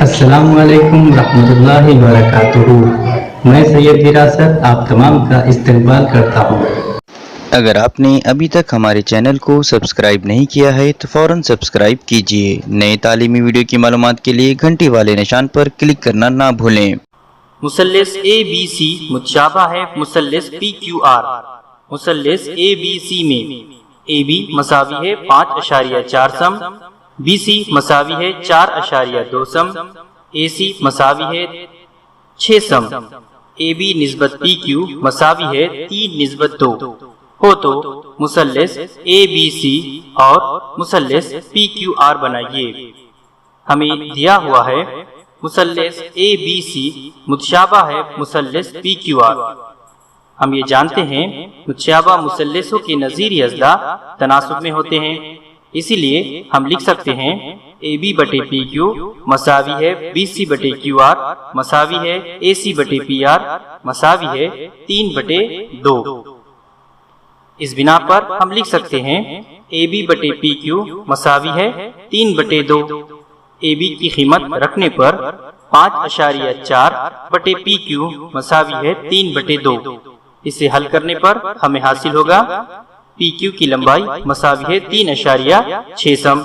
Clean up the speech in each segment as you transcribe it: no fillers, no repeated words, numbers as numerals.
अस्सलाम वालेकुम रहमतुल्लाहि वबरकातुहू। मैं सैयद विरासत आप तमाम का इस्तकबाल करता हूँ। अगर आपने अभी तक हमारे चैनल को सब्सक्राइब नहीं किया है तो फ़ौरन सब्सक्राइब कीजिए। नए तालीमी वीडियो की मालूमात के लिए घंटी वाले निशान पर क्लिक करना ना भूलें। मुसल्लिस ABC मुतशाबा है मुसल्लिस PQR। मुसल्लिस ABC में AB मसावी है 5.4 सम, BC मसावी है 4.2 सम, AC मसावी है 6 सम, AB निस्बत PQ मसावी है 3:2 हो तो मुसल्लिस ABC और मुसल्लिस PQR बनाइए। हमें दिया हुआ है मुसल्लिस ABC मुतशाबा है मुसल्लिस PQR। हम ये जानते हैं मुतशाबा मुसल्लिसों के नज़ीरी अज़ला तनासुब में होते हैं, इसीलिए हम लिख सकते हैं AB बटे PQ मसावी है BC बटे QR मसावी है AC बटे PR मसावी है 3/2। इस बिना पर हम लिख सकते हैं AB बटे PQ मसावी है 3/2। AB की कीमत रखने पर 5.4 बटे PQ मसावी है 3/2। इसे हल करने पर हमें हासिल होगा PQ की लंबाई मसावी है 3.6 सम।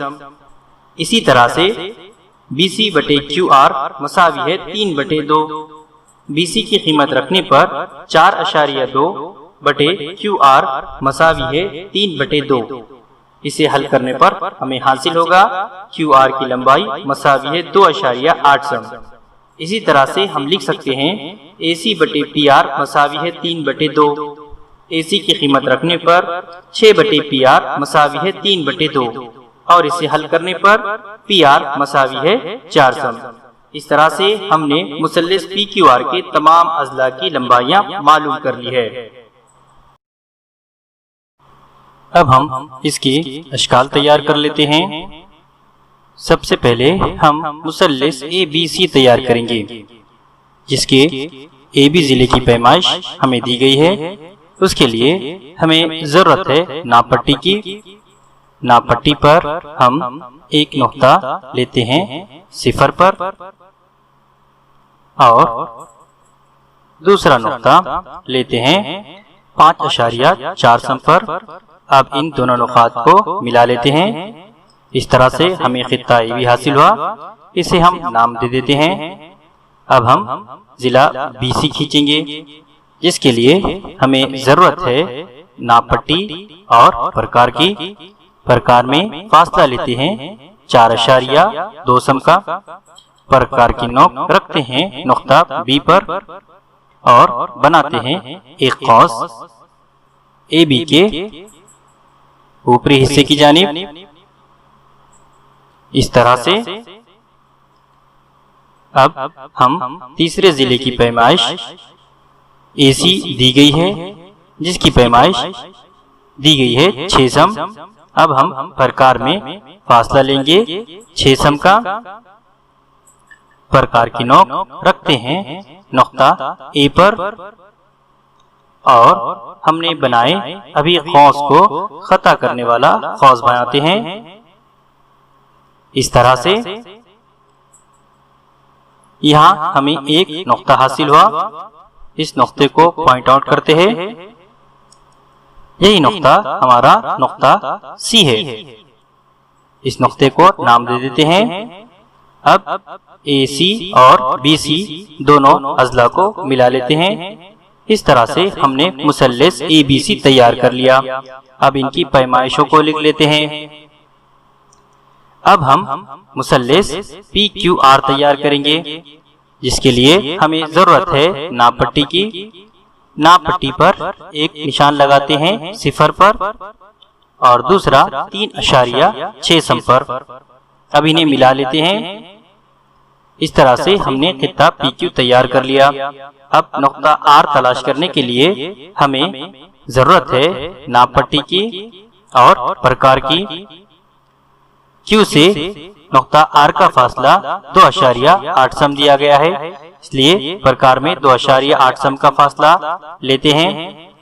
इसी तरह से BC बटे QR मसावी है 3/2। BC की कीमत रखने पर 4.2 बटे QR मसावी है 3/2। इसे हल करने पर हमें हासिल होगा QR की लंबाई मसावी है 2.8 सम। इसी तरह से हम लिख सकते हैं AC बटे PR मसावी है 3/2। AC की कीमत रखने पर 6 बटे PR मसावी है 3/2 और इसे हल करने पर PR मसावी है 4 सम। इस तरह से हमने मुसल्लिस PQR के तमाम अज़ला की लंबाइयाँ मालूम कर ली है। अब हम इसके अशकाल तैयार कर लेते हैं। सबसे पहले हम मुसल्लिस ABC तैयार करेंगे, जिसके AB जिले की पैमाइश हमें दी गई है। उसके लिए हमें ज़रूरत है नाप पट्टी की। नाप पट्टी पर हम एक नुक्ता लेते हैं 0 पर और दूसरा नुक्ता लेते हैं 5.4 सम पर। अब इन दोनों नुकात को मिला लेते हैं। इस तरह से हमें खित्ता AB हासिल हुआ। इसे हम नाम दे देते हैं। अब हम जिला BC खींचेंगे, जिसके लिए हमें जरूरत है नाप पट्टी और प्रकार की। प्रकार में फासला लेते हैं 4.2 सम का। प्रकार की नोक रखते हैं नुक्ता B पर और बनाते हैं एक कौस AB के ऊपरी हिस्से की जानिब। इस तरह से अब हम तीसरे जिले की पैमाइश AC दी गई है, जिसकी पैमाइश दी गई है 6 सम। अब हम प्रकार में फासला लेंगे 6 सम का। प्रकार की नोक रखते हैं नुक्ता A पर और हमने बनाए अभी खौस को खता करने वाला खौस बनाते हैं। इस तरह से यहाँ हमें एक नुक्ता हासिल हुआ। इस नुक्ते को पॉइंट आउट करते हैं। यही नुक्ता हमारा नुक्ता C है। इस नुक्ते को नाम दे देते हैं। अब AC और BC दोनों अज़ला को मिला लेते हैं। इस तरह से हमने मुसल्लिस ABC तैयार कर लिया। अब इनकी पैमाइशों को लिख लेते हैं। अब हम मुसल्लिस PQR तैयार करेंगे, जिसके लिए हमें जरूरत है नाप पट्टी की। नाप पट्टी पर एक निशान लगाते हैं 0 पर और दूसरा 3.6 सम पर। अब इन्हें मिला लेते हैं। इस तरह से हमने खित्ता PQ तैयार कर लिया। अब नुक्ता R तलाश करने के लिए हमें जरूरत है नाप पट्टी की और प्रकार की। Q से नुक्ता R का फासला 2.8 सम दिया गया है, इसलिए प्रकार में 2.8 सम का फासला लेते हैं।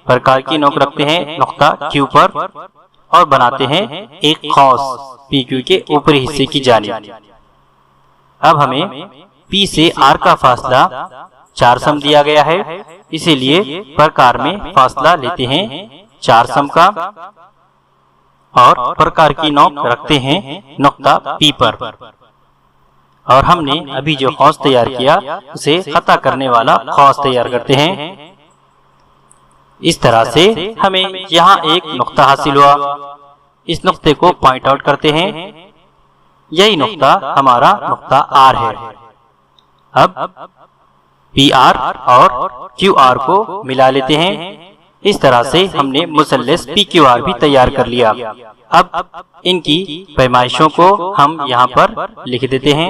प्रकार की नोक रखते हैं नुक्ता Q पर और बनाते हैं एक खौस PQ के ऊपरी हिस्से की जानिब। अब हमें P से R का फासला 4 सम दिया गया है, इसीलिए प्रकार में फासला लेते हैं 4 सम का और प्रकार की नोक रखते हैं नुक्ता P पर। और हमने अभी जो खौस तैयार किया उसे खता करने वाला खौस तैयार करते हैं। इस तरह से हमें यहाँ एक नुक्ता हासिल हुआ। इस नुक्ते को पॉइंट आउट करते हैं। यही नुक्ता हमारा नुक्ता R है। अब PR और QR को मिला लेते हैं। इस तरह से हमने मुसल्लस PQR भी तैयार कर लिया। अब इनकी पैमाइशों को हम यहाँ पर लिख देते हैं।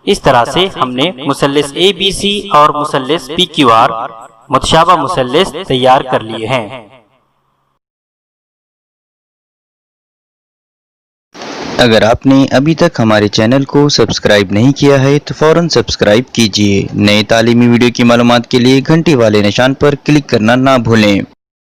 इस तरह से हमने मुसल्लस ABC और मुसल्लस PQR मुतशाबा मुसल्लस तैयार कर लिए हैं। अगर आपने अभी तक हमारे चैनल को सब्सक्राइब नहीं किया है तो फौरन सब्सक्राइब कीजिए। नए तालीमी वीडियो की मालूमात के लिए घंटी वाले निशान पर क्लिक करना ना भूलें।